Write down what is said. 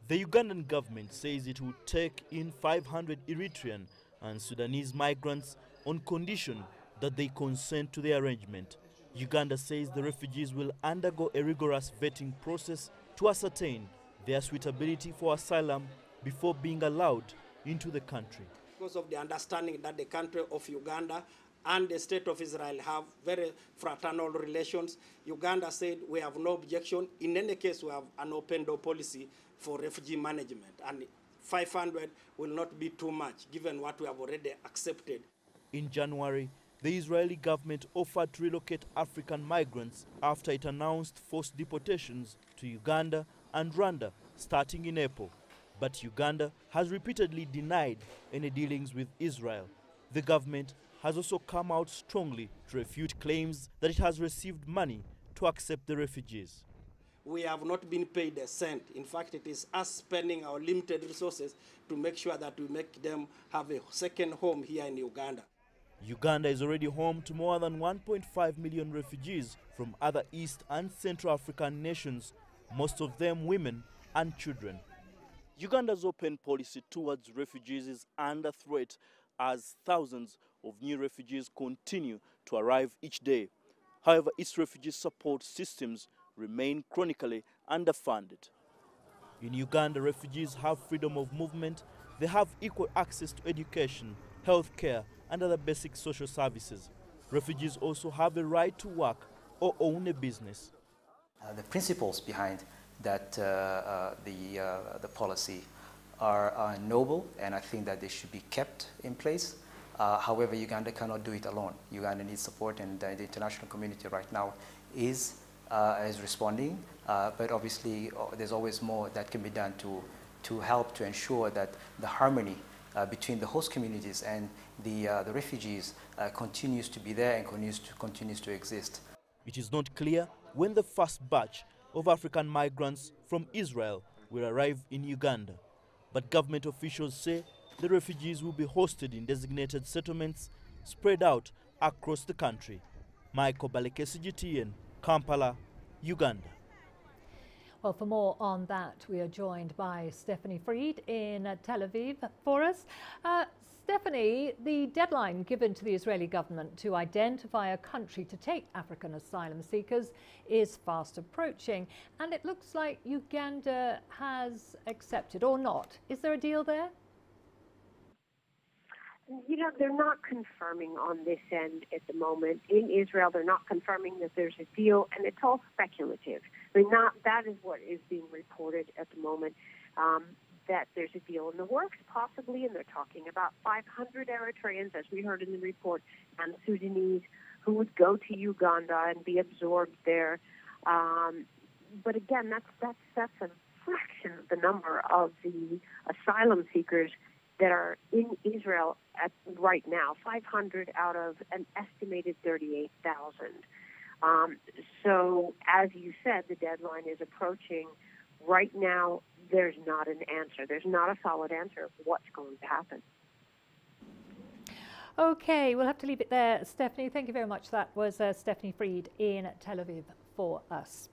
The Ugandan government says it will take in 500 Eritrean and Sudanese migrants on condition that they consent to the arrangement. Uganda says the refugees will undergo a rigorous vetting process to ascertain their suitability for asylum before being allowed into the country. Because of the understanding that the country of Uganda and the state of Israel have very fraternal relations, Uganda said we have no objection. In any case, we have an open door policy for refugee management, and 500 will not be too much given what we have already accepted. In January, the Israeli government offered to relocate African migrants after it announced forced deportations to Uganda and Rwanda starting in April. But Uganda has repeatedly denied any dealings with Israel. The government has also come out strongly to refute claims that it has received money to accept the refugees. We have not been paid a cent. In fact, it is us spending our limited resources to make sure that we make them have a second home here in Uganda. Uganda is already home to more than 1.5 million refugees from other East and Central African nations, most of them women and children. Uganda's open policy towards refugees is under threat as thousands of new refugees continue to arrive each day. However, its refugee support systems remain chronically underfunded. In Uganda, refugees have freedom of movement, they have equal access to education, health care, and other basic social services. Refugees also have a right to work or own a business. The principles behind that the policy are noble, and I think that they should be kept in place. However, Uganda cannot do it alone. Uganda needs support, and the international community right now is responding. But obviously, there's always more that can be done to help to ensure that the harmony between the host communities and the refugees continues to be there and continues to exist. It is not clear when the first batch of African migrants from Israel will arrive in Uganda. But government officials say the refugees will be hosted in designated settlements spread out across the country. Baleke, CGTN, Kampala, Uganda. Well, for more on that, we are joined by Stephanie Fried in Tel Aviv for us. Stephanie, the deadline given to the Israeli government to identify a country to take African asylum seekers is fast approaching, and it looks like Uganda has accepted, or not. Is there a deal there? You know, they're not confirming on this end at the moment. In Israel, they're not confirming that there's a deal, and it's all speculative. I mean, that is what is being reported at the moment, that there's a deal in the works, possibly, and they're talking about 500 Eritreans, as we heard in the report, and Sudanese who would go to Uganda and be absorbed there. But again, that's a fraction of the number of the asylum seekers that are in Israel right now, 500 out of an estimated 38,000. So, as you said, the deadline is approaching. Right now, there's not an answer. There's not a solid answer of what's going to happen. Okay, we'll have to leave it there. Stephanie, thank you very much. That was Stephanie Fried in Tel Aviv for us.